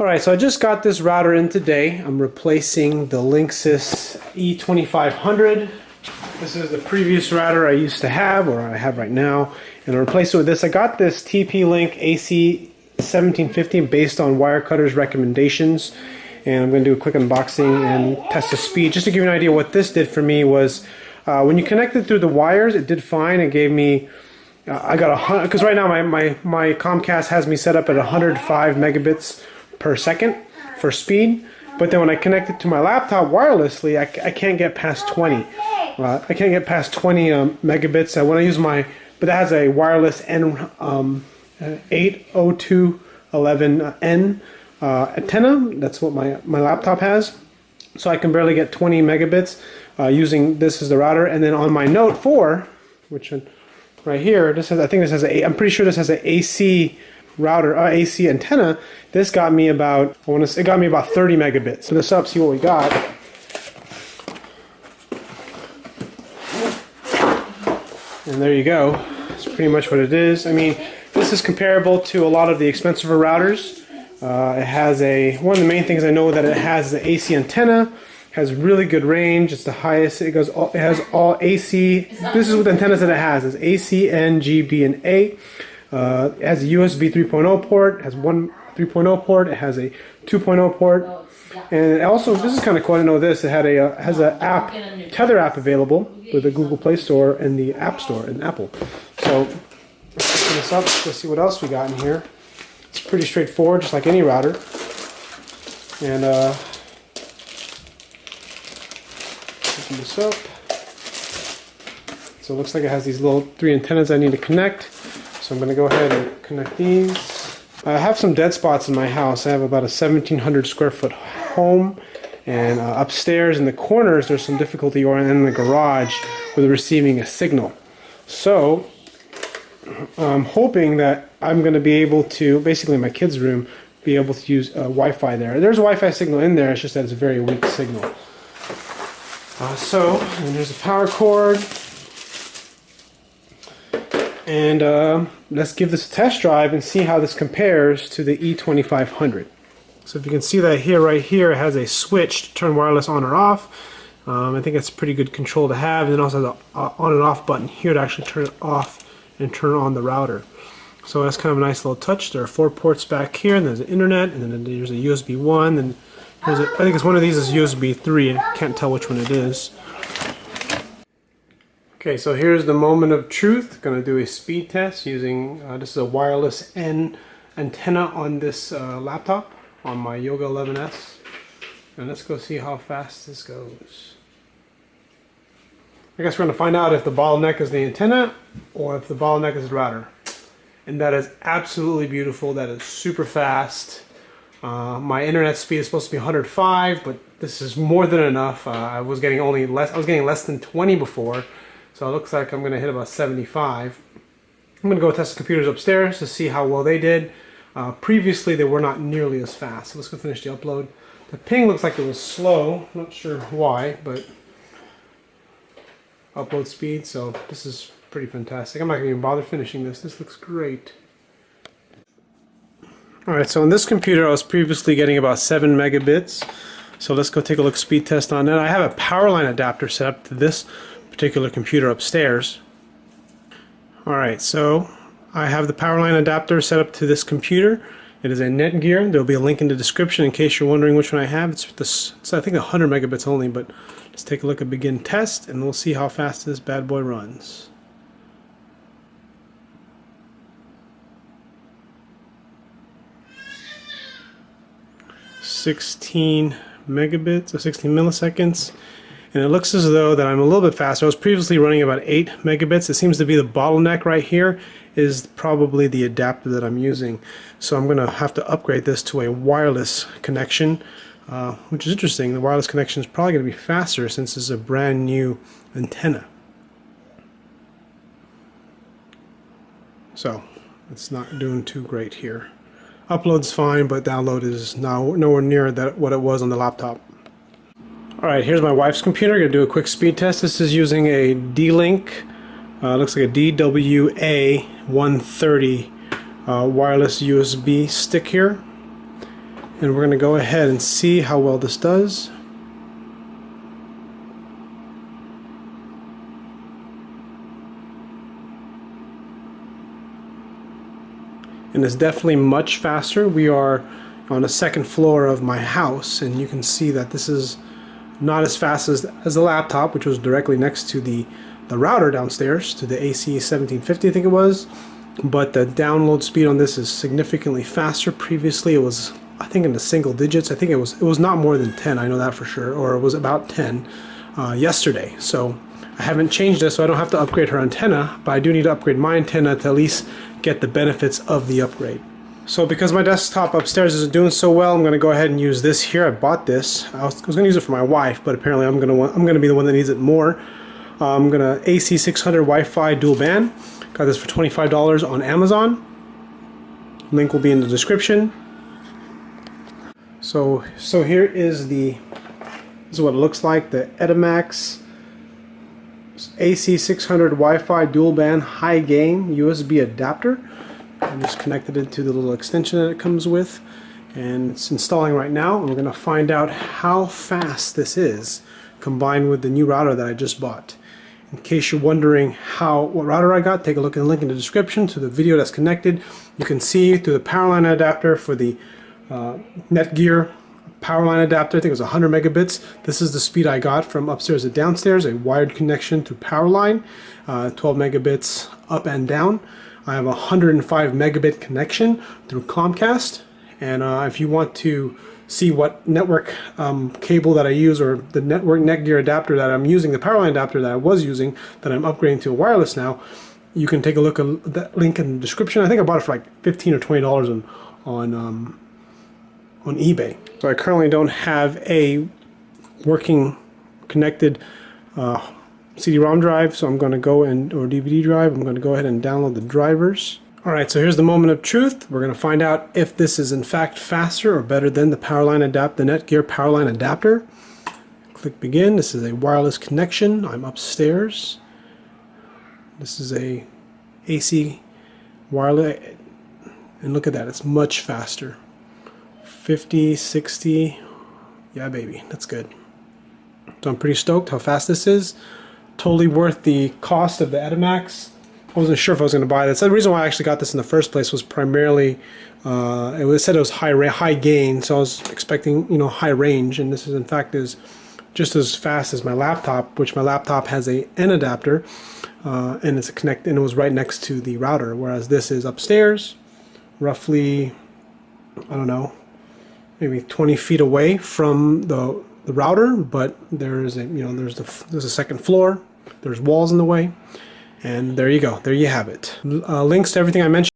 Alright, so I just got this router in today. I'm replacing the Linksys E2500. This is the previous router I used to have, or I have right now, and I replaced it with this. I got this TP-Link AC1750 based on Wirecutter's recommendations, and I'm going to do a quick unboxing and test the speed. Just to give you an idea, what this did for me was when you connect it through the wires, it did fine. It gave me I got 100, because right now my Comcast has me set up at 105 megabits per second for speed, but then when I connect it to my laptop wirelessly, I can't get past 20. I can't get past 20 megabits. When I use but that has a wireless N802.11n antenna. That's what my laptop has. So I can barely get 20 megabits using this as the router. And then on my Note 4, which right here, this has, I think this has I'm pretty sure this has an AC router, AC antenna. This got me about, it got me about 30 megabits. So this up, see what we got. And there you go. That's pretty much what it is. I mean, this is comparable to a lot of the expensive routers. It has one of the main things I know that it has is the AC antenna. Has really good range. It's the highest. It has all AC. This is what the antennas that it has. It's AC, N, G, B, and A. It has a USB 3.0 port. It has one 3.0 port. It has a 2.0 port. And also, this is kind of cool. I know this. It has an app, Tether app available with the Google Play Store and the App Store in Apple. So let's open this up. Let's see what else we got in here. It's pretty straightforward, just like any router. And open this up. So it looks like it has these little 3 antennas I need to connect. So I'm going to go ahead and connect these. I have some dead spots in my house. I have about a 1,700 square foot home, and upstairs in the corners there's some difficulty, or in the garage with receiving a signal. So I'm hoping that I'm going to be able to, basically in my kids' room, be able to use Wi-Fi there. There's a Wi-Fi signal in there, it's just that it's a very weak signal. And there's a power cord. And let's give this a test drive and see how this compares to the E2500. So if you can see that here, right here, it has a switch to turn wireless on or off. I think that's pretty good control to have. And it also has an on and off button here to actually turn it off and turn on the router. So that's kind of a nice little touch. There are 4 ports back here, and there's the internet, and then there's a USB 1, and I think it's one of these is USB 3. I can't tell which one it is. Okay, so here's the moment of truth. Going to do a speed test using, this is a wireless N antenna on this laptop, on my Yoga 11S. And let's go see how fast this goes. I guess we're going to find out if the bottleneck is the antenna or if the bottleneck is the router. And that is absolutely beautiful. That is super fast. My internet speed is supposed to be 105, but this is more than enough. I was getting less than 20 before. So it looks like I'm going to hit about 75. I'm going to go test the computers upstairs to see how well they did. Previously, they were not nearly as fast. So let's go finish the upload. The ping looks like it was slow. Not sure why, but upload speed. So this is pretty fantastic. I'm not going to even bother finishing this. This looks great. Alright, so on this computer, I was previously getting about 7 megabits. So let's go take a look speed test on that. I have a power line adapter set up to this particular computer upstairs. Alright, so I have the power line adapter set up to this computer. It is a Netgear. There will be a link in the description in case you're wondering which one I have. It's I think 100 megabits only, but let's take a look at begin test and we'll see how fast this bad boy runs. (16 megabits or 16 milliseconds). And it looks as though that I'm a little bit faster. I was previously running about 8 megabits. It seems to be the bottleneck right here is probably the adapter that I'm using. So I'm going to have to upgrade this to a wireless connection, which is interesting. The wireless connection is probably going to be faster since it's a brand new antenna. So it's not doing too great here. Upload's fine, but download is now nowhere near what it was on the laptop. Alright, here's my wife's computer. I'm going to do a quick speed test. This is using a D-Link, looks like a DWA130 wireless USB stick here. and we're going to go ahead and see how well this does. And it's definitely much faster. We are on the second floor of my house, and you can see that this is not as fast as the laptop, which was directly next to the router downstairs, to the AC1750 I think it was. But the download speed on this is significantly faster. Previously it was, I think, in the single digits. I think it was not more than 10, I know that for sure, or it was about 10 yesterday. So I haven't changed this, so I don't have to upgrade her antenna, but I do need to upgrade my antenna to at least get the benefits of the upgrade. So because my desktop upstairs isn't doing so well, I'm going to go ahead and use this here. I bought this. I was going to use it for my wife, but apparently I'm going to be the one that needs it more. I'm going to AC600 Wi-Fi dual band. Got this for $25 on Amazon. Link will be in the description. So here is this is what it looks like, the Edimax AC600 Wi-Fi dual band high gain USB adapter. I just connected it to the little extension that it comes with, and it's installing right now, and we're going to find out how fast this is combined with the new router that I just bought. In case you're wondering what router I got, take a look at the link in the description to the video that's connected. You can see through the power line adapter for the Netgear power line adapter, I think it was 100 megabits. This is the speed I got from upstairs to downstairs, a wired connection to power line, 12 megabits up and down. I have a 105 megabit connection through Comcast, and if you want to see what network cable that I use, or the network Netgear adapter that I'm using, the power line adapter that I was using, that I'm upgrading to a wireless now, you can take a look at that link in the description. I think I bought it for like $15 or $20 on eBay. So I currently don't have a working connected CD-ROM drive, so I'm going to go or DVD drive. I'm going to go ahead and download the drivers. Alright, so here's the moment of truth. We're going to find out if this is in fact faster or better than the Netgear Powerline adapter. Click begin. This is a wireless connection. I'm upstairs. This is a AC wireless, and look at that, it's much faster. 50, 60, yeah baby, that's good. So I'm pretty stoked how fast this is. Totally worth the cost of the Edimax. I wasn't sure if I was going to buy this. The reason why I actually got this in the first place was primarily, it said it was high gain, so I was expecting, high range, and this is in fact is just as fast as my laptop, which my laptop has a N adapter, and it's and it was right next to the router, whereas this is upstairs, roughly, I don't know, maybe 20 feet away from the router, but there's a second floor, there's walls in the way, and there you go, there you have it. Links to everything I mentioned